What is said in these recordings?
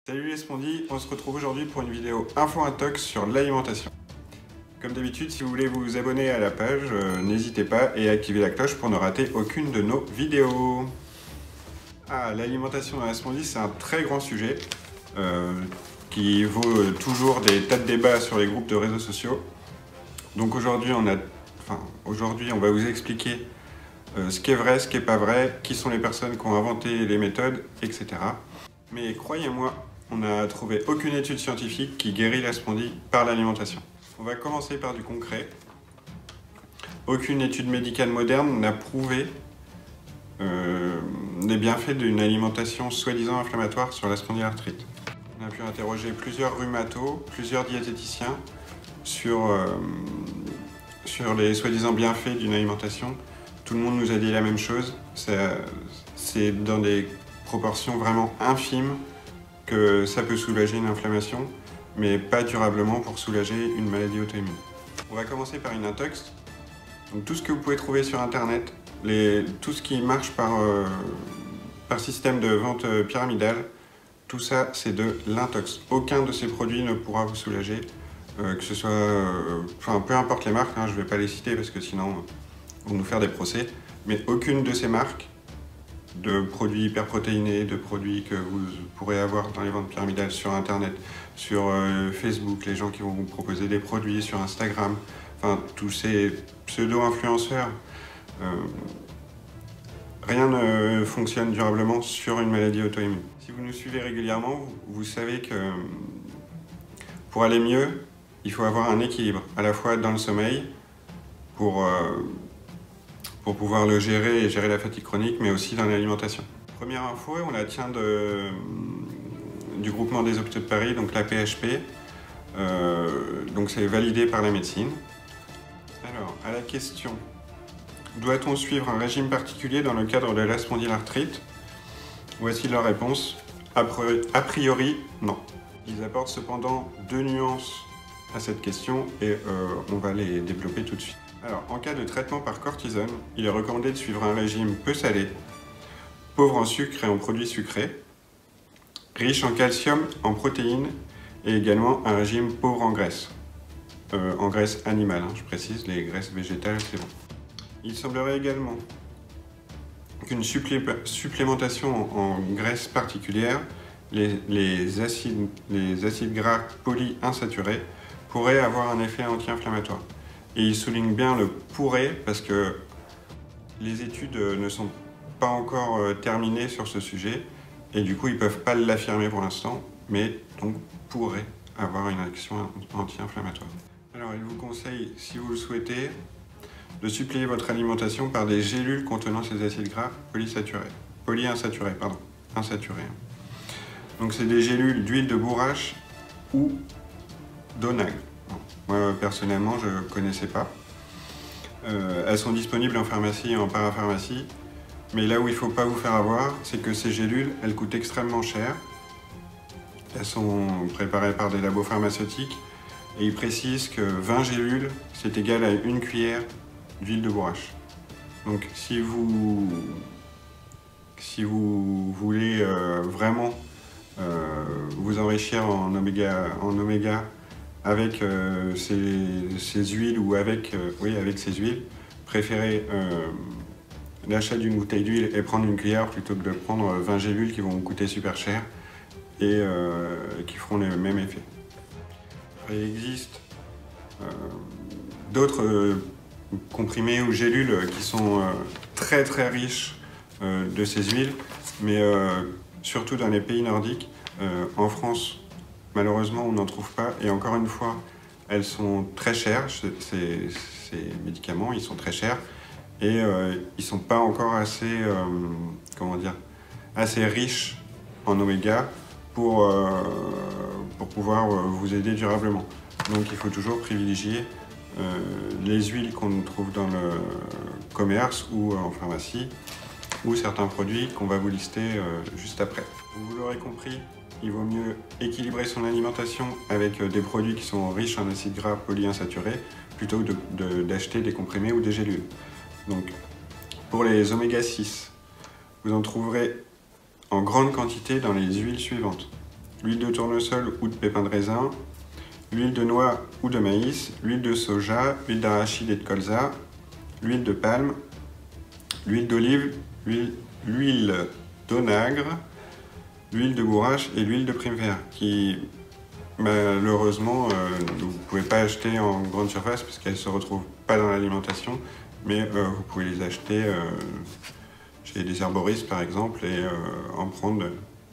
Salut les Spondys, on se retrouve aujourd'hui pour une vidéo info intox sur l'alimentation. Comme d'habitude, si vous voulez vous abonner à la page, n'hésitez pas et activez la cloche pour ne rater aucune de nos vidéos. L'alimentation dans la Spondy, c'est un très grand sujet qui vaut toujours des tas de débats sur les groupes de réseaux sociaux. Donc aujourd'hui, on va vous expliquer ce qui est vrai, ce qui n'est pas vrai, qui sont les personnes qui ont inventé les méthodes, etc. Mais croyez-moi, on n'a trouvé aucune étude scientifique qui guérit la spondyle par l'alimentation. On va commencer par du concret. Aucune étude médicale moderne n'a prouvé les bienfaits d'une alimentation soi-disant inflammatoire sur la spondylarthrite. On a pu interroger plusieurs rhumatos, plusieurs diététiciens sur les soi-disant bienfaits d'une alimentation. Tout le monde nous a dit la même chose. C'est dans des proportions vraiment infimes que ça peut soulager une inflammation, mais pas durablement pour soulager une maladie auto-immune. On va commencer par une intox. Donc, tout ce que vous pouvez trouver sur internet, tout ce qui marche par système de vente pyramidale, tout ça c'est de l'intox. Aucun de ces produits ne pourra vous soulager, que ce soit, peu importe les marques, je ne vais pas les citer parce que sinon ils vont nous faire des procès, mais aucune de ces marques de produits hyperprotéinés, de produits que vous pourrez avoir dans les ventes pyramidales sur internet, sur Facebook, les gens qui vont vous proposer des produits sur Instagram, tous ces pseudo-influenceurs, rien ne fonctionne durablement sur une maladie auto-immune. Si vous nous suivez régulièrement, vous savez que pour aller mieux, il faut avoir un équilibre, à la fois dans le sommeil, pour pouvoir le gérer et gérer la fatigue chronique, mais aussi dans l'alimentation. Première info, on la tient du groupement des hôpitaux de Paris, donc la PHP. Donc c'est validé par la médecine. Alors, à la question, doit-on suivre un régime particulier dans le cadre de la spondylarthrite? Voici leur réponse. A priori, non. Ils apportent cependant deux nuances à cette question et on va les développer tout de suite. Alors, en cas de traitement par cortisone, il est recommandé de suivre un régime peu salé, pauvre en sucre et en produits sucrés, riche en calcium, en protéines et également un régime pauvre en graisse animale, je précise, les graisses végétales c'est bon. Il semblerait également qu'une supplémentation en graisse particulière, les acides gras polyinsaturés, pourraient avoir un effet anti-inflammatoire. Et il souligne bien le pourrait parce que les études ne sont pas encore terminées sur ce sujet et du coup ils ne peuvent pas l'affirmer pour l'instant, mais donc pourrait avoir une action anti-inflammatoire. Alors il vous conseille, si vous le souhaitez, de suppléer votre alimentation par des gélules contenant ces acides gras polyinsaturés. Donc c'est des gélules d'huile de bourrache ou d'onagre. Moi, personnellement, je ne connaissais pas. Elles sont disponibles en pharmacie et en parapharmacie. Mais là où il ne faut pas vous faire avoir, c'est que ces gélules, elles coûtent extrêmement cher. Elles sont préparées par des labos pharmaceutiques. Et ils précisent que 20 gélules, c'est égal à une cuillère d'huile de bourrache. Donc si vous voulez vraiment vous enrichir en oméga avec ces huiles ou avec ces huiles, préférez l'achat d'une bouteille d'huile et prendre une cuillère plutôt que de prendre 20 gélules qui vont vous coûter super cher et qui feront le même effet. Il existe d'autres comprimés ou gélules qui sont très très riches de ces huiles, mais surtout dans les pays nordiques. En France, malheureusement, on n'en trouve pas. Et encore une fois, elles sont très chères. Ces médicaments, ils sont très chers. Et ils ne sont pas encore assez, assez riches en oméga pour pouvoir vous aider durablement. Donc il faut toujours privilégier les huiles qu'on trouve dans le commerce ou en pharmacie, ou certains produits qu'on va vous lister juste après. Vous l'aurez compris, il vaut mieux équilibrer son alimentation avec des produits qui sont riches en acides gras polyinsaturés plutôt que d'acheter des comprimés ou des gélules. Donc, pour les oméga 6, vous en trouverez en grande quantité dans les huiles suivantes. l'huile de tournesol ou de pépins de raisin, l'huile de noix ou de maïs, l'huile de soja, l'huile d'arachide et de colza, l'huile de palme, l'huile d'olive, l'huile d'onagre, l'huile de bourrache et l'huile de prime vert, qui malheureusement vous ne pouvez pas acheter en grande surface parce qu'elles ne se retrouvent pas dans l'alimentation, mais vous pouvez les acheter chez des herboristes par exemple et en prendre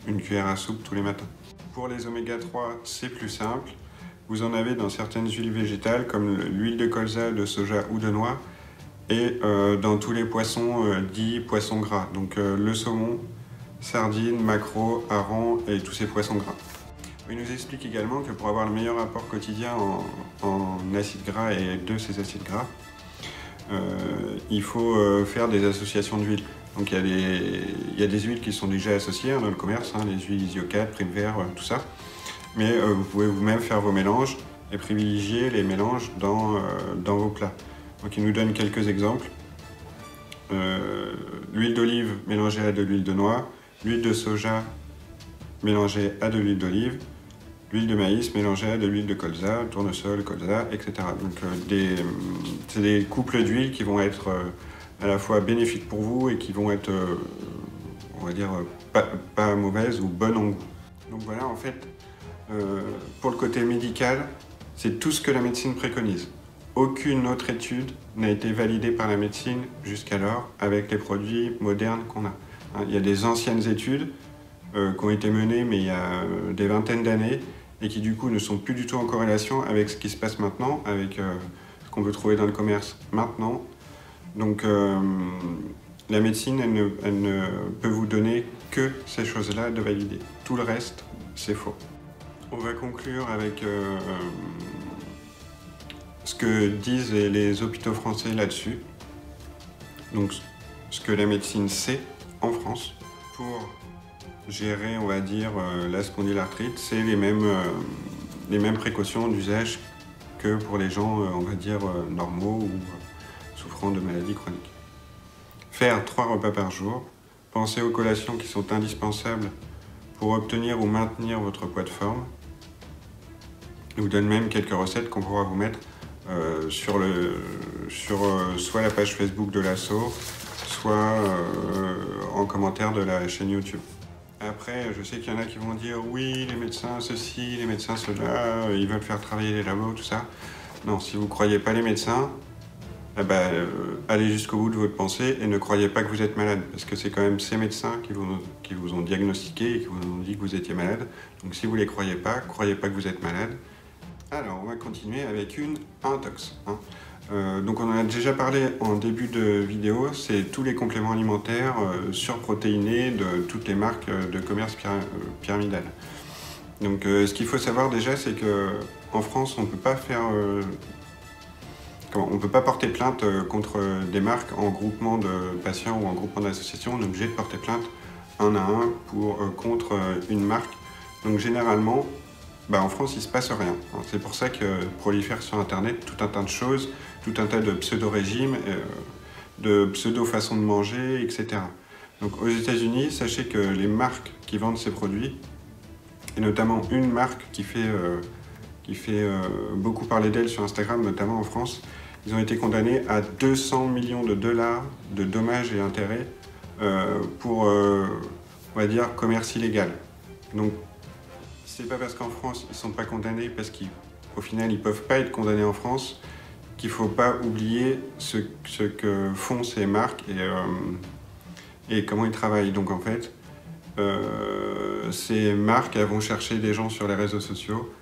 une cuillère à soupe tous les matins. Pour les oméga 3, c'est plus simple. Vous en avez dans certaines huiles végétales comme l'huile de colza, de soja ou de noix et dans tous les poissons dits poissons gras, donc le saumon, sardines, maquereaux, harengs et tous ces poissons gras. Il nous explique également que pour avoir le meilleur apport quotidien en acides gras et de ces acides gras, il faut faire des associations d'huiles. Donc il y a des huiles qui sont déjà associées dans le commerce, les huiles Isio4, Prime Vert, tout ça. Mais vous pouvez vous-même faire vos mélanges et privilégier les mélanges dans vos plats. Donc il nous donne quelques exemples. L'huile d'olive mélangée à de l'huile de noix, l'huile de soja mélangée à de l'huile d'olive, l'huile de maïs mélangée à de l'huile de colza, tournesol, colza, etc. Donc c'est des couples d'huiles qui vont être à la fois bénéfiques pour vous et qui vont être, on va dire, pas mauvaises ou bonnes en goût. Donc voilà, en fait, pour le côté médical, c'est tout ce que la médecine préconise. Aucune autre étude n'a été validée par la médecine jusqu'alors avec les produits modernes qu'on a. Il y a des anciennes études qui ont été menées mais il y a des vingtaines d'années et qui du coup ne sont plus du tout en corrélation avec ce qui se passe maintenant, avec ce qu'on peut trouver dans le commerce maintenant. Donc la médecine, elle ne peut vous donner que ces choses-là de valider. Tout le reste, c'est faux. On va conclure avec ce que disent les hôpitaux français là-dessus. Donc ce que la médecine sait en France pour gérer, on va dire, la spondylarthrite, c'est les mêmes précautions d'usage que pour les gens, on va dire, normaux ou souffrant de maladies chroniques. Faire 3 repas par jour, penser aux collations qui sont indispensables pour obtenir ou maintenir votre poids de forme. Je vous donne même quelques recettes qu'on pourra vous mettre sur soit la page Facebook de l'asso, soit en commentaire de la chaîne YouTube. Après, je sais qu'il y en a qui vont dire oui, les médecins ceci, les médecins cela, ils veulent faire travailler les labos, tout ça. Non, si vous ne croyez pas les médecins, allez jusqu'au bout de votre pensée et ne croyez pas que vous êtes malade, parce que c'est quand même ces médecins qui vous ont diagnostiqué et qui vous ont dit que vous étiez malade. Donc si vous ne les croyez pas que vous êtes malade. Alors, on va continuer avec une intox. Donc on en a déjà parlé en début de vidéo, c'est tous les compléments alimentaires surprotéinés de toutes les marques de commerce pyramidal. Donc ce qu'il faut savoir déjà, c'est qu'en France, on ne peut pas porter plainte contre des marques en groupement de patients ou en groupement d'associations. On est obligé de porter plainte un à un contre une marque. Donc généralement, en France, il ne se passe rien. C'est pour ça que prolifère sur Internet tout un tas de choses, tout un tas de pseudo-régimes, de pseudo-façons de manger, etc. Donc aux États-Unis, sachez que les marques qui vendent ces produits, et notamment une marque qui fait beaucoup parler d'elle sur Instagram, notamment en France, ils ont été condamnés à 200 millions de dollars de dommages et intérêts pour, on va dire, commerce illégal. Donc, c'est pas parce qu'en France, ils ne sont pas condamnés, parce qu'au final, ils ne peuvent pas être condamnés en France, qu'il ne faut pas oublier ce que font ces marques et comment ils travaillent. Donc en fait, ces marques, elles vont chercher des gens sur les réseaux sociaux,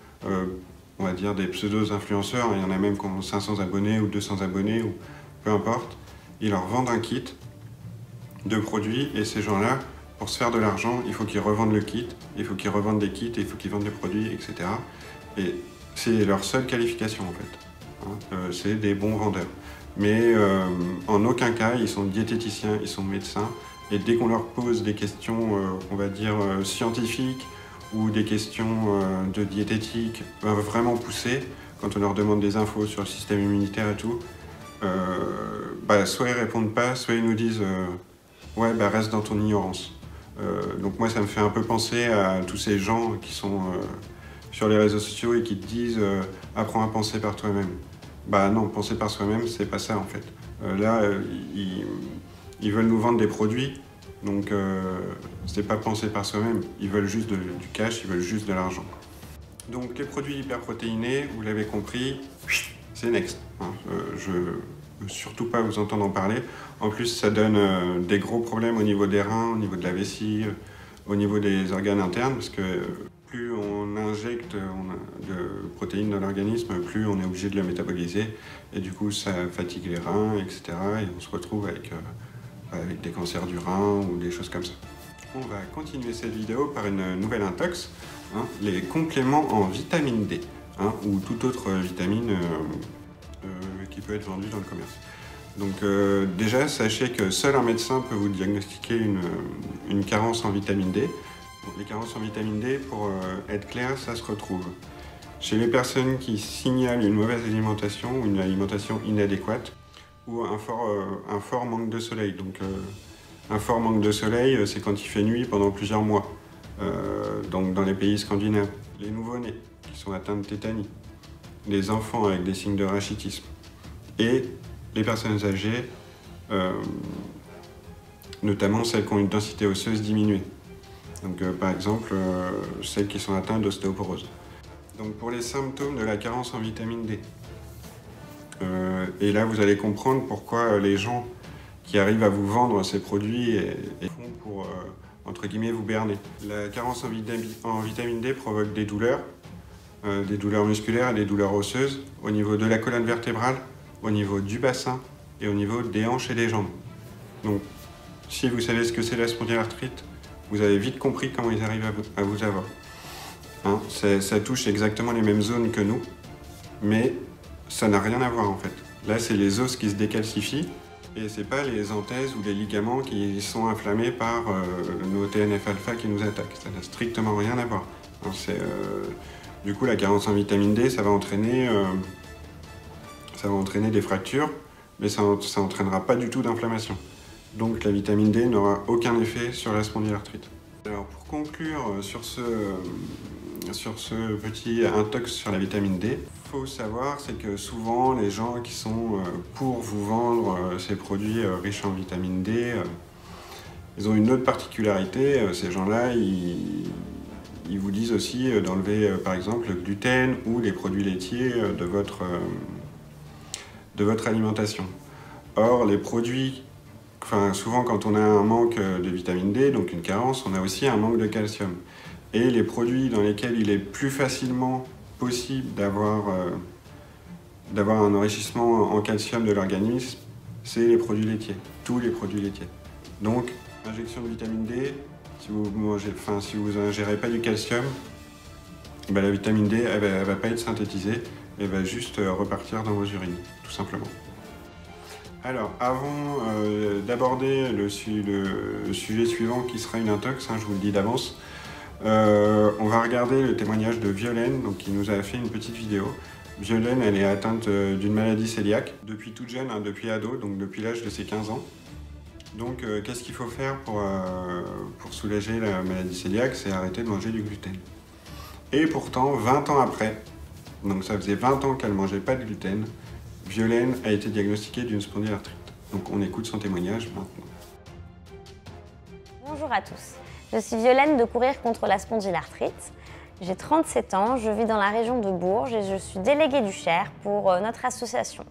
on va dire des pseudo-influenceurs, il y en a même qui ont 500 abonnés ou 200 abonnés, ou peu importe. Ils leur vendent un kit de produits et ces gens-là, pour se faire de l'argent, il faut qu'ils revendent le kit, il faut qu'ils revendent des kits, il faut qu'ils vendent des produits, etc. Et c'est leur seule qualification en fait. C'est des bons vendeurs. Mais en aucun cas, ils sont diététiciens, ils sont médecins. Et dès qu'on leur pose des questions, on va dire, scientifiques ou des questions de diététique vraiment poussées, quand on leur demande des infos sur le système immunitaire et tout, soit ils répondent pas, soit ils nous disent ouais, reste dans ton ignorance. Donc moi, ça me fait un peu penser à tous ces gens qui sont sur les réseaux sociaux et qui te disent apprends à penser par toi-même. Bah non, penser par soi-même, c'est pas ça en fait. Là, ils veulent nous vendre des produits, donc c'est pas penser par soi-même. Ils veulent juste du cash, ils veulent juste de l'argent. Donc les produits hyperprotéinés, vous l'avez compris, c'est next. Hein. Je veux surtout pas vous entendre en parler. En plus, ça donne des gros problèmes au niveau des reins, au niveau de la vessie, au niveau des organes internes, parce que plus on injecte de protéines dans l'organisme, plus on est obligé de le métaboliser. Et du coup, ça fatigue les reins, etc. Et on se retrouve avec des cancers du rein ou des choses comme ça. On va continuer cette vidéo par une nouvelle intox, hein, les compléments en vitamine D, hein, ou toute autre vitamine qui peut être vendue dans le commerce. Donc déjà, sachez que seul un médecin peut vous diagnostiquer une carence en vitamine D. Donc, les carences en vitamine D, pour être clair, ça se retrouve chez les personnes qui signalent une mauvaise alimentation ou une alimentation inadéquate ou un fort manque de soleil. Donc un fort manque de soleil, c'est quand il fait nuit pendant plusieurs mois. Donc dans les pays scandinaves, les nouveau-nés qui sont atteints de tétanie, les enfants avec des signes de rachitisme et les personnes âgées, notamment celles qui ont une densité osseuse diminuée. Donc par exemple, celles qui sont atteintes d'ostéoporose. Donc pour les symptômes de la carence en vitamine D. Et là, vous allez comprendre pourquoi les gens qui arrivent à vous vendre ces produits font pour, entre guillemets, vous berner. La carence en vitamine D provoque des douleurs musculaires et des douleurs osseuses au niveau de la colonne vertébrale, au niveau du bassin et au niveau des hanches et des jambes. Donc, si vous savez ce que c'est la spondylarthrite, vous avez vite compris comment ils arrivent à vous avoir. Hein, ça touche exactement les mêmes zones que nous, mais ça n'a rien à voir en fait. Là, c'est les os qui se décalcifient et c'est pas les anthèses ou les ligaments qui sont inflammés par nos TNF-alpha qui nous attaquent. Ça n'a strictement rien à voir. Hein, du coup, la carence en vitamine D, ça va entraîner des fractures, mais ça n'entraînera pas du tout d'inflammation. Donc la vitamine D n'aura aucun effet sur la spondylarthrite. Alors pour conclure sur ce petit intox sur la vitamine D, il faut savoir c'est que souvent les gens qui sont pour vous vendre ces produits riches en vitamine D, ils ont une autre particularité. Ces gens-là, ils vous disent aussi d'enlever par exemple le gluten ou les produits laitiers de votre alimentation. Or les produits, souvent quand on a un manque de vitamine D, donc une carence, on a aussi un manque de calcium. Et les produits dans lesquels il est plus facilement possible d'avoir un enrichissement en calcium de l'organisme, c'est les produits laitiers, tous les produits laitiers. Donc, injection de vitamine D, si vous ingérez pas du calcium, la vitamine D, elle va pas être synthétisée, elle va juste repartir dans vos urines, tout simplement. Alors, avant d'aborder le sujet suivant qui sera une intox, hein, je vous le dis d'avance, on va regarder le témoignage de Violaine, donc, qui nous a fait une petite vidéo. Violaine, elle est atteinte d'une maladie cœliaque depuis toute jeune, hein, depuis ado, donc depuis l'âge de ses 15 ans. Donc, qu'est-ce qu'il faut faire pour soulager la maladie cœliaque? C'est arrêter de manger du gluten. Et pourtant, 20 ans après, donc ça faisait 20 ans qu'elle ne mangeait pas de gluten, Violaine a été diagnostiquée d'une spondylarthrite. Donc on écoute son témoignage maintenant. Bonjour à tous, je suis Violaine de Courir contre la spondylarthrite. J'ai 37 ans, je vis dans la région de Bourges et je suis déléguée du Cher pour notre association.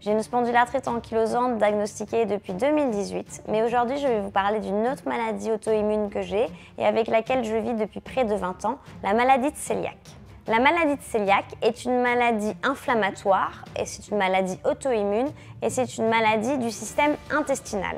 J'ai une spondylarthrite ankylosante diagnostiquée depuis 2018, mais aujourd'hui je vais vous parler d'une autre maladie auto-immune que j'ai et avec laquelle je vis depuis près de 20 ans, la maladie de cœliaque. La maladie de cœliaque est une maladie inflammatoire et c'est une maladie auto-immune et c'est une maladie du système intestinal.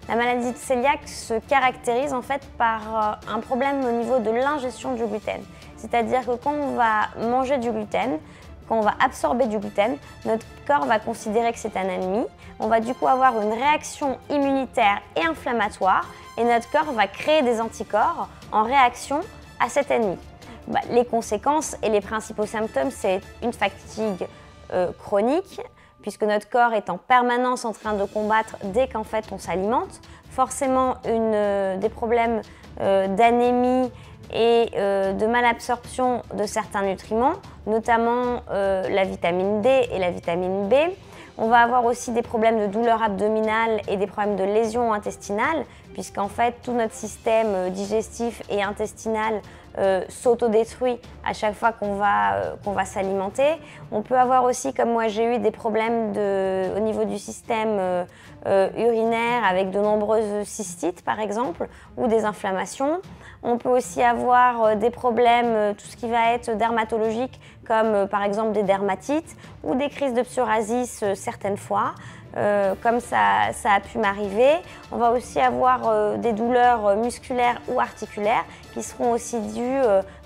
La maladie de cœliaque se caractérise en fait par un problème au niveau de l'ingestion du gluten. C'est-à-dire que quand on va manger du gluten, quand on va absorber du gluten, notre corps va considérer que c'est un ennemi. On va du coup avoir une réaction immunitaire et inflammatoire et notre corps va créer des anticorps en réaction à cet ennemi. Les conséquences et les principaux symptômes, c'est une fatigue chronique, puisque notre corps est en permanence en train de combattre dès qu'en fait on s'alimente. Forcément des problèmes d'anémie et de malabsorption de certains nutriments, notamment la vitamine D et la vitamine B. On va avoir aussi des problèmes de douleur abdominale et des problèmes de lésions intestinales, puisqu'en fait tout notre système digestif et intestinal s'autodétruit à chaque fois qu'on va s'alimenter. On peut avoir aussi, comme moi j'ai eu, des problèmes au niveau du système urinaire avec de nombreuses cystites par exemple, ou des inflammations. On peut aussi avoir des problèmes, tout ce qui va être dermatologique, comme par exemple des dermatites ou des crises de psoriasis certaines fois, comme ça a pu m'arriver. On va aussi avoir des douleurs musculaires ou articulaires qui seront aussi dues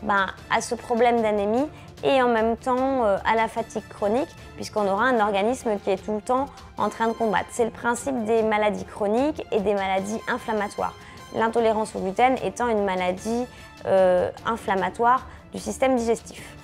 à ce problème d'anémie et en même temps à la fatigue chronique, puisqu'on aura un organisme qui est tout le temps en train de combattre. C'est le principe des maladies chroniques et des maladies inflammatoires. L'intolérance au gluten étant une maladie inflammatoire du système digestif.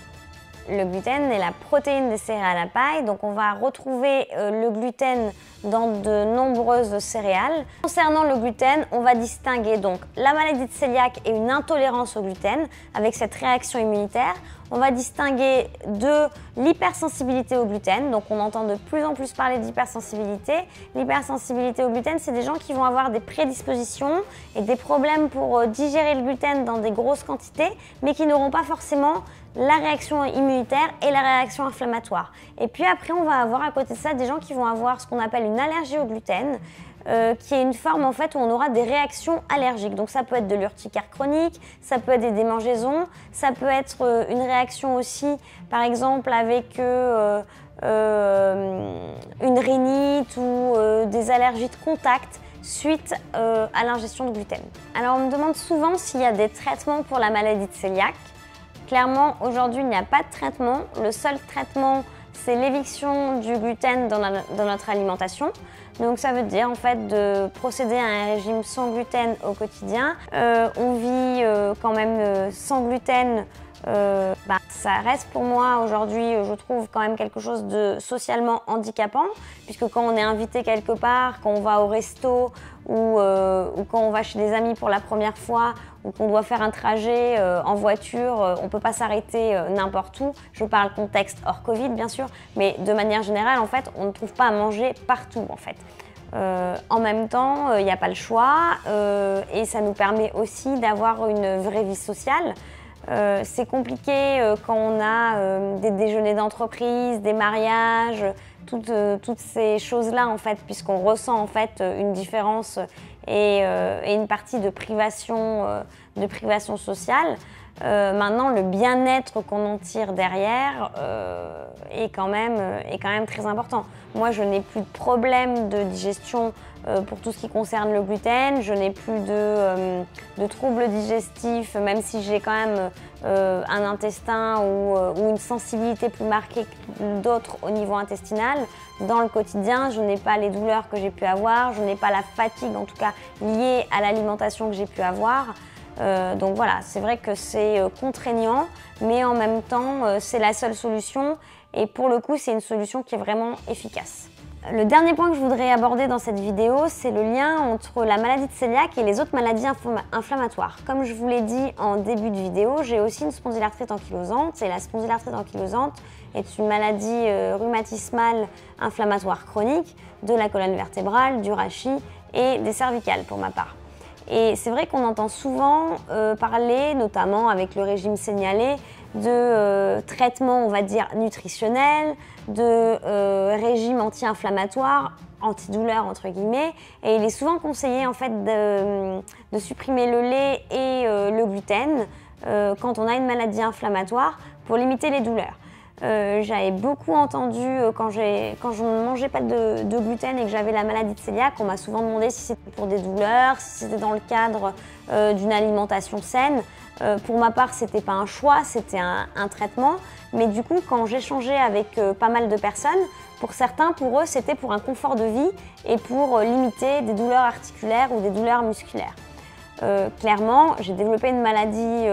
Le gluten est la protéine des céréales à paille, donc on va retrouver le gluten dans de nombreuses céréales. Concernant le gluten, on va distinguer donc la maladie de cœliaque et une intolérance au gluten avec cette réaction immunitaire. On va distinguer de l'hypersensibilité au gluten, donc on entend de plus en plus parler d'hypersensibilité. L'hypersensibilité au gluten, c'est des gens qui vont avoir des prédispositions et des problèmes pour digérer le gluten dans des grosses quantités, mais qui n'auront pas forcément la réaction immunitaire et la réaction inflammatoire. Et puis après, on va avoir à côté de ça des gens qui vont avoir ce qu'on appelle une allergie au gluten, qui est une forme en fait où on aura des réactions allergiques. Donc ça peut être de l'urticaire chronique, ça peut être des démangeaisons, ça peut être une réaction aussi par exemple avec une rhinite ou des allergies de contact suite à l'ingestion de gluten. Alors on me demande souvent s'il y a des traitements pour la maladie de cœliaque. Clairement, aujourd'hui, il n'y a pas de traitement. Le seul traitement, c'est l'éviction du gluten dans notre alimentation. Donc ça veut dire en fait de procéder à un régime sans gluten au quotidien. On vit quand même sans gluten. Ça reste pour moi aujourd'hui, je trouve quand même quelque chose de socialement handicapant, puisque quand on est invité quelque part, quand on va au resto ou quand on va chez des amis pour la première fois ou qu'on doit faire un trajet en voiture, on ne peut pas s'arrêter n'importe où. Je parle contexte hors Covid bien sûr, mais de manière générale en fait, on ne trouve pas à manger partout en fait. En même temps, il n'y a pas le choix et ça nous permet aussi d'avoir une vraie vie sociale. C'est compliqué quand on a des déjeuners d'entreprise, des mariages, toutes ces choses-là en fait, puisqu'on ressent en fait une différence et une partie de privation sociale. Maintenant, le bien-être qu'on en tire derrière est quand même très important. Moi, je n'ai plus de problème de digestion pour tout ce qui concerne le gluten. Je n'ai plus de troubles digestifs, même si j'ai quand même un intestin ou une sensibilité plus marquée que d'autres au niveau intestinal. Dans le quotidien, je n'ai pas les douleurs que j'ai pu avoir, je n'ai pas la fatigue, en tout cas liée à l'alimentation que j'ai pu avoir. Donc voilà, c'est vrai que c'est contraignant, mais en même temps, c'est la seule solution et pour le coup, c'est une solution qui est vraiment efficace. Le dernier point que je voudrais aborder dans cette vidéo, c'est le lien entre la maladie de cœliaque et les autres maladies inflammatoires. Comme je vous l'ai dit en début de vidéo, j'ai aussi une spondylarthrite ankylosante et la spondylarthrite ankylosante est une maladie rhumatismale inflammatoire chronique de la colonne vertébrale, du rachis et des cervicales pour ma part. Et c'est vrai qu'on entend souvent parler, notamment avec le régime signalé, de traitements, on va dire, nutritionnels, de régime anti-inflammatoire, antidouleur entre guillemets. Et il est souvent conseillé en fait de supprimer le lait et le gluten quand on a une maladie inflammatoire pour limiter les douleurs. J'avais beaucoup entendu quand je ne mangeais pas de gluten et que j'avais la maladie de cœliaque, on m'a souvent demandé si c'était pour des douleurs, si c'était dans le cadre d'une alimentation saine. Pour ma part, c'était pas un choix, c'était un traitement. Mais du coup, quand j'échangeais avec pas mal de personnes, pour certains, pour eux, c'était pour un confort de vie et pour limiter des douleurs articulaires ou des douleurs musculaires. Clairement, j'ai développé une maladie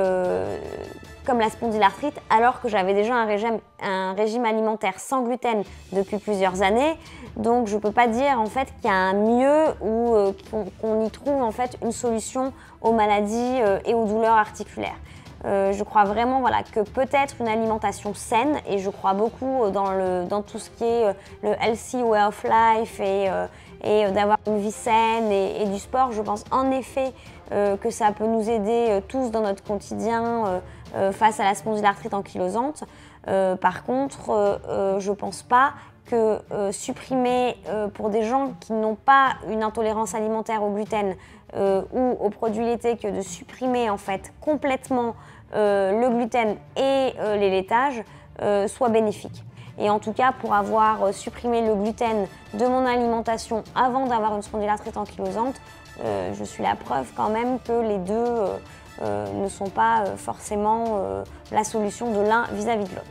comme la spondylarthrite, alors que j'avais déjà un régime alimentaire sans gluten depuis plusieurs années. Donc je ne peux pas dire en fait qu'il y a un mieux ou qu'on y trouve en fait une solution aux maladies et aux douleurs articulaires. Je crois vraiment que peut-être une alimentation saine, et je crois beaucoup dans tout ce qui est le healthy way of life et d'avoir une vie saine et du sport. Je pense en effet que ça peut nous aider tous dans notre quotidien face à la spondylarthrite ankylosante. Par contre, je ne pense pas que supprimer pour des gens qui n'ont pas une intolérance alimentaire au gluten ou aux produits laitiers, que de supprimer en fait complètement le gluten et les laitages soit bénéfique. Et en tout cas, pour avoir supprimé le gluten de mon alimentation avant d'avoir une spondylarthrite ankylosante, je suis la preuve quand même que les deux ne sont pas forcément la solution de l'un vis-à-vis de l'autre.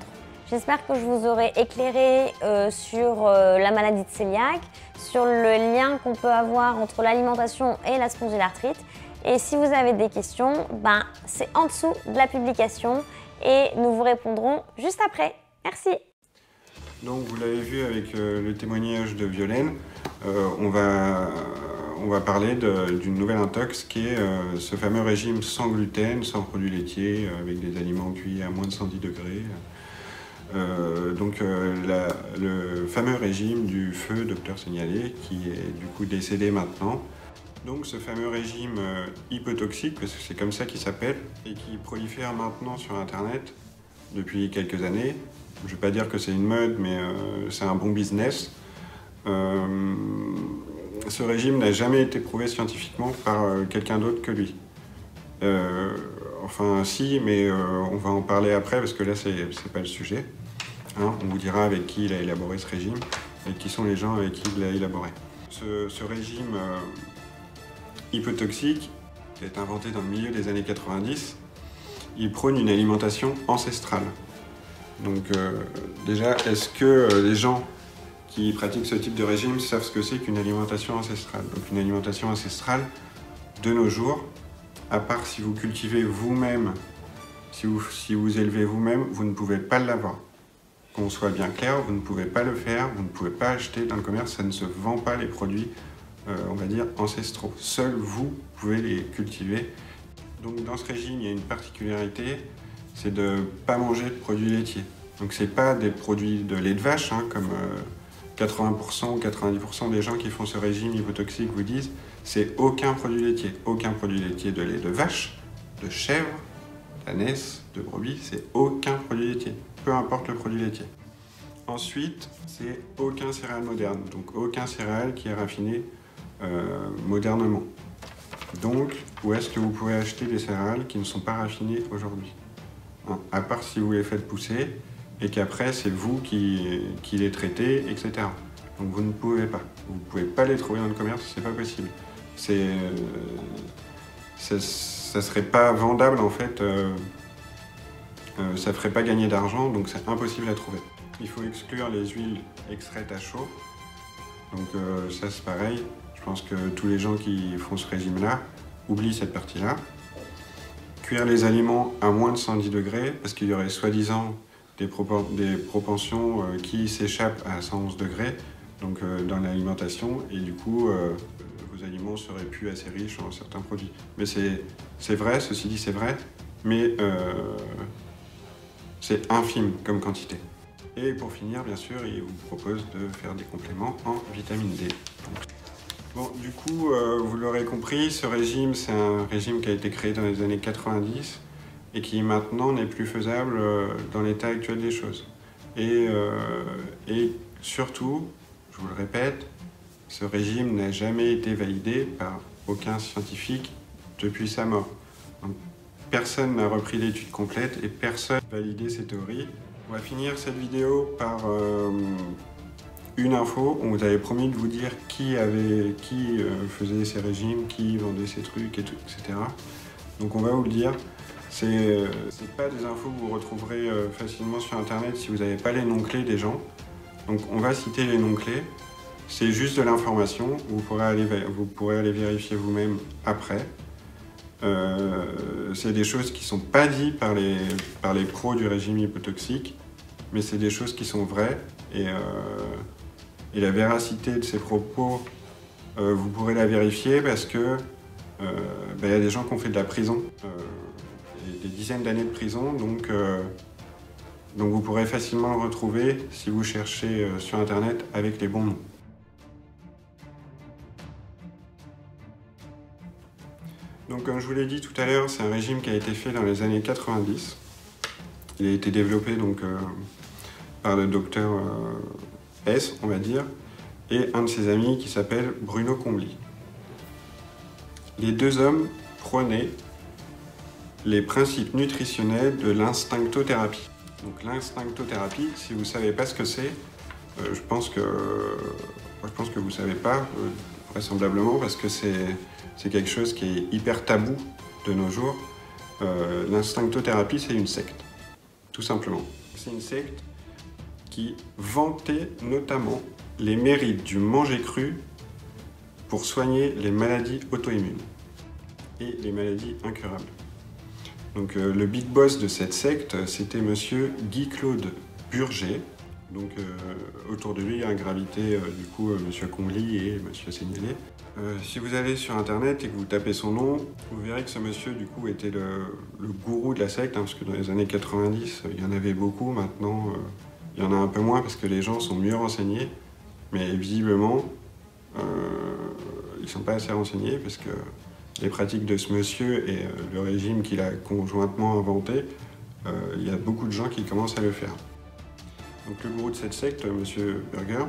J'espère que je vous aurai éclairé sur la maladie de cœliaque, sur le lien qu'on peut avoir entre l'alimentation et la spondylarthrite. Et si vous avez des questions, c'est en dessous de la publication et nous vous répondrons juste après. Merci. Donc vous l'avez vu avec le témoignage de Violaine, on va parler d'une nouvelle intox qui est ce fameux régime sans gluten, sans produits laitiers, avec des aliments cuits à moins de 110 degrés. Le fameux régime du feu Docteur Signalé, qui est du coup décédé maintenant. Donc ce fameux régime hypotoxique, parce que c'est comme ça qu'il s'appelle, et qui prolifère maintenant sur Internet depuis quelques années. Je ne vais pas dire que c'est une mode, mais c'est un bon business. Ce régime n'a jamais été prouvé scientifiquement par quelqu'un d'autre que lui. Enfin si, mais on va en parler après, parce que là c'est pas le sujet. Hein, on vous dira avec qui il a élaboré ce régime, et qui sont les gens avec qui il l'a élaboré. Ce régime hypotoxique, qui a été inventé dans le milieu des années 90, il prône une alimentation ancestrale. Donc déjà, est-ce que les gens qui pratiquent ce type de régime savent ce que c'est qu'une alimentation ancestrale? Donc une alimentation ancestrale, de nos jours, à part si vous cultivez vous-même, si vous élevez vous-même, vous ne pouvez pas l'avoir. Qu'on soit bien clair, vous ne pouvez pas le faire, vous ne pouvez pas acheter dans le commerce, ça ne se vend pas les produits, on va dire, ancestraux. Seuls vous pouvez les cultiver. Donc dans ce régime, il y a une particularité, c'est de ne pas manger de produits laitiers. Donc c'est pas des produits de lait de vache, hein, comme 80% ou 90% des gens qui font ce régime hypotoxique vous disent, c'est aucun produit laitier. Aucun produit laitier de lait de vache, de chèvre, d'ânesse, de brebis, c'est aucun produit laitier, peu importe le produit laitier. Ensuite, c'est aucun céréale moderne, donc aucun céréale qui est raffiné modernement. Donc, où est-ce que vous pouvez acheter des céréales qui ne sont pas raffinées aujourd'hui? À part si vous les faites pousser et qu'après c'est vous qui les traitez, etc. Donc vous ne pouvez pas. Vous ne pouvez pas les trouver dans le commerce, c'est pas possible. Ça serait pas vendable en fait, ça ferait pas gagner d'argent, donc c'est impossible à trouver. Il faut exclure les huiles extraites à chaud. Donc ça c'est pareil, je pense que tous les gens qui font ce régime-là oublient cette partie-là. Cuire les aliments à moins de 110 degrés, parce qu'il y aurait soi-disant des propensions qui s'échappent à 111 degrés donc, dans l'alimentation, et du coup, vos aliments seraient plus assez riches en certains produits. Mais c'est vrai, ceci dit c'est vrai, mais c'est infime comme quantité. Et pour finir, bien sûr, il vous propose de faire des compléments en vitamine D. Bon, du coup, vous l'aurez compris, ce régime, c'est un régime qui a été créé dans les années 90 et qui maintenant n'est plus faisable dans l'état actuel des choses. Et surtout, je vous le répète, ce régime n'a jamais été validé par aucun scientifique depuis sa mort. Donc, personne n'a repris l'étude complète et personne n'a validé ces théories. On va finir cette vidéo par une info. On vous avait promis de vous dire qui faisait ces régimes, qui vendait ces trucs, etc. Donc on va vous le dire. C'est pas des infos que vous retrouverez facilement sur Internet si vous n'avez pas les noms clés des gens. Donc on va citer les noms clés. C'est juste de l'information. Vous pourrez aller vérifier vous-même après. C'est des choses qui ne sont pas dites par les pros du régime hypotoxique, mais c'est des choses qui sont vraies. Et la véracité de ces propos, vous pourrez la vérifier parce que y a des gens qui ont fait de la prison, des dizaines d'années de prison, donc vous pourrez facilement le retrouver si vous cherchez sur Internet avec les bons noms. Donc comme je vous l'ai dit tout à l'heure, c'est un régime qui a été fait dans les années 90. Il a été développé donc, par le docteur S, on va dire, et un de ses amis qui s'appelle Bruno Combly. Les deux hommes prônaient les principes nutritionnels de l'instinctothérapie. Donc l'instinctothérapie, si vous ne savez pas ce que c'est, je pense que vous ne savez pas, vraisemblablement, parce que c'est quelque chose qui est hyper tabou de nos jours. L'instinctothérapie, c'est une secte, tout simplement. C'est une secte qui vantait notamment les mérites du manger cru pour soigner les maladies auto-immunes et les maladies incurables. Donc le big boss de cette secte, c'était monsieur Guy-Claude Burger. Donc autour de lui, gravité du coup monsieur Combly et monsieur Seignelé. Si vous allez sur internet et que vous tapez son nom, vous verrez que ce monsieur du coup était le gourou de la secte, parce que dans les années 90, il y en avait beaucoup. Maintenant, il y en a un peu moins parce que les gens sont mieux renseignés. Mais visiblement, ils ne sont pas assez renseignés parce que les pratiques de ce monsieur et le régime qu'il a conjointement inventé, il y a beaucoup de gens qui commencent à le faire. Donc le gourou de cette secte, monsieur Burger,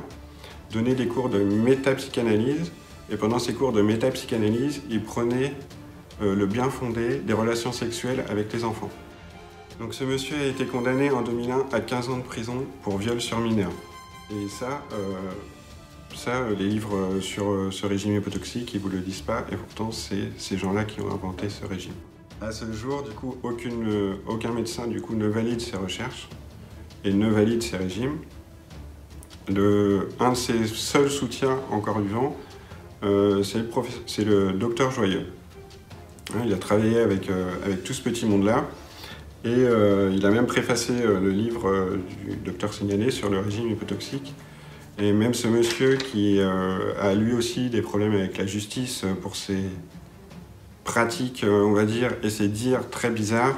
donnait des cours de métapsychanalyse, et pendant ces cours de métapsychanalyse, il prenait le bien fondé des relations sexuelles avec les enfants. Donc ce monsieur a été condamné en 2001 à 15 ans de prison pour viol sur mineur. Et ça, les livres sur ce régime hypotoxique, ils ne vous le disent pas, et pourtant c'est ces gens-là qui ont inventé ce régime. À ce jour, du coup, aucun médecin du coup, ne valide ces recherches et ne valide ces régimes. Un de ses seuls soutiens encore vivants, c'est le docteur Joyeux. Il a travaillé avec tout ce petit monde-là, et il a même préfacé le livre du docteur Seignelé sur le régime hypotoxique. Et même ce monsieur qui a lui aussi des problèmes avec la justice pour ses pratiques, on va dire, et ses dires très bizarres,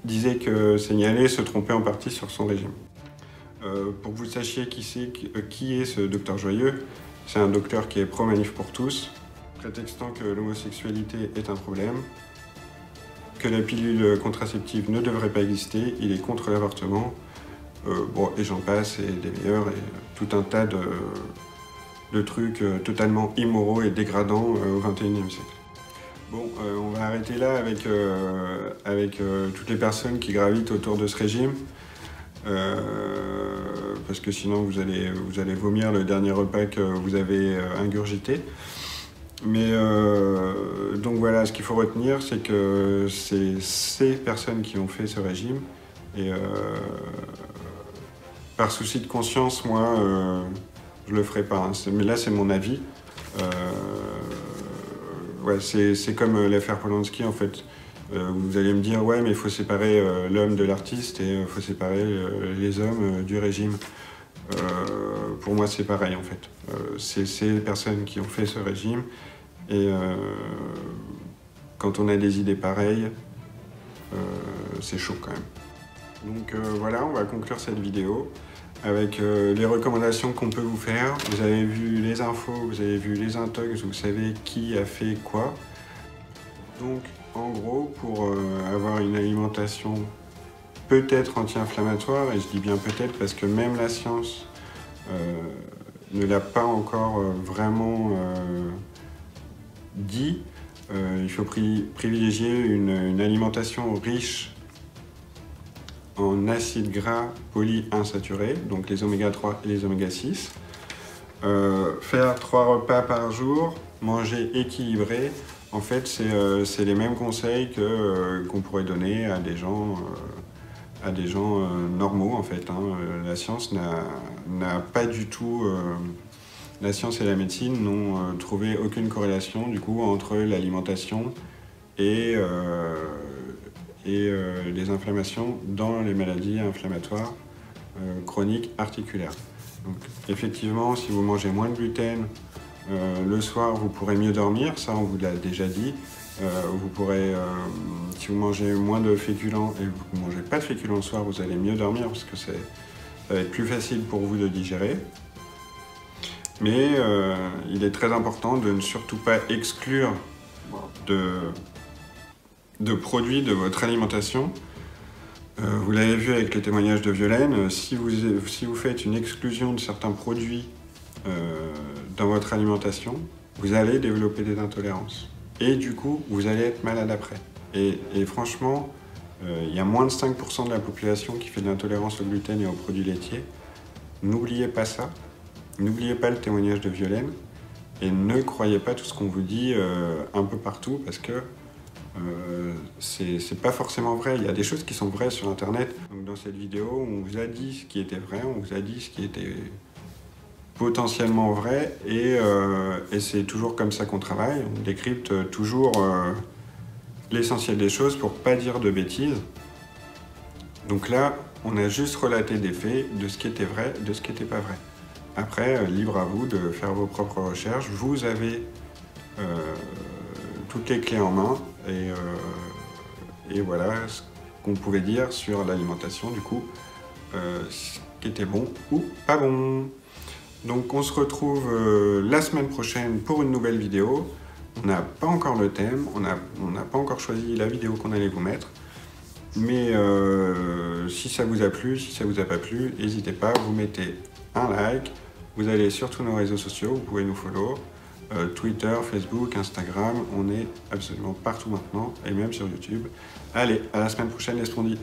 disait que Seignelé se trompait en partie sur son régime. Pour que vous sachiez qui est ce docteur Joyeux, c'est un docteur qui est pro-manif pour tous, prétextant que l'homosexualité est un problème, que la pilule contraceptive ne devrait pas exister, il est contre l'avortement, et j'en passe, et des meilleurs, et tout un tas de trucs totalement immoraux et dégradants au XXIe siècle. Bon, on va arrêter là avec toutes les personnes qui gravitent autour de ce régime, parce que sinon vous allez vomir le dernier repas que vous avez ingurgité. Mais donc voilà, ce qu'il faut retenir, c'est que c'est ces personnes qui ont fait ce régime, et par souci de conscience, moi, je le ferai pas. Mais là, c'est mon avis. Ouais, c'est comme l'affaire Polanski, en fait. Vous allez me dire, ouais, mais il faut séparer l'homme de l'artiste et il faut séparer les hommes du régime. Pour moi, c'est pareil, en fait. C'est ces personnes qui ont fait ce régime. Et quand on a des idées pareilles, c'est chaud quand même. Donc voilà, on va conclure cette vidéo avec les recommandations qu'on peut vous faire. Vous avez vu les infos, vous avez vu les intox, vous savez qui a fait quoi. Donc en gros, pour avoir une alimentation peut-être anti-inflammatoire, et je dis bien peut-être parce que même la science ne l'a pas encore vraiment dit, il faut privilégier une alimentation riche en acides gras polyinsaturés, donc les oméga 3 et les oméga 6. Faire 3 repas par jour, manger équilibré, en fait c'est les mêmes conseils qu'on pourrait donner à des gens normaux en fait. La science n'a pas du tout la science et la médecine n'ont trouvé aucune corrélation du coup entre l'alimentation et les inflammations dans les maladies inflammatoires chroniques articulaires. Donc effectivement, si vous mangez moins de gluten, le soir vous pourrez mieux dormir, ça on vous l'a déjà dit. Vous pourrez, si vous mangez moins de féculents et vous ne mangez pas de féculents le soir, vous allez mieux dormir parce que ça va être plus facile pour vous de digérer. Mais il est très important de ne surtout pas exclure de produits de votre alimentation. Vous l'avez vu avec les témoignages de Violaine, si vous faites une exclusion de certains produits dans votre alimentation, vous allez développer des intolérances. Et du coup, vous allez être malade après. Et franchement, il y a moins de 5% de la population qui fait de l'intolérance au gluten et aux produits laitiers. N'oubliez pas ça. N'oubliez pas le témoignage de Violaine. Et ne croyez pas tout ce qu'on vous dit un peu partout, parce que c'est pas forcément vrai. Il y a des choses qui sont vraies sur Internet. Donc dans cette vidéo, on vous a dit ce qui était vrai, on vous a dit ce qui était potentiellement vrai, et c'est toujours comme ça qu'on travaille. On décrypte toujours l'essentiel des choses pour pas dire de bêtises. Donc là, on a juste relaté des faits, de ce qui était vrai, de ce qui n'était pas vrai. Après, libre à vous de faire vos propres recherches. Vous avez toutes les clés en main, et voilà ce qu'on pouvait dire sur l'alimentation, du coup, ce qui était bon ou pas bon. Donc on se retrouve la semaine prochaine pour une nouvelle vidéo. On n'a pas encore le thème, on n'a pas encore choisi la vidéo qu'on allait vous mettre. Mais si ça vous a plu, si ça vous a pas plu, n'hésitez pas, vous mettez un like, vous allez sur tous nos réseaux sociaux, vous pouvez nous follow, Twitter, Facebook, Instagram, on est absolument partout maintenant, et même sur YouTube. Allez, à la semaine prochaine les Spondies.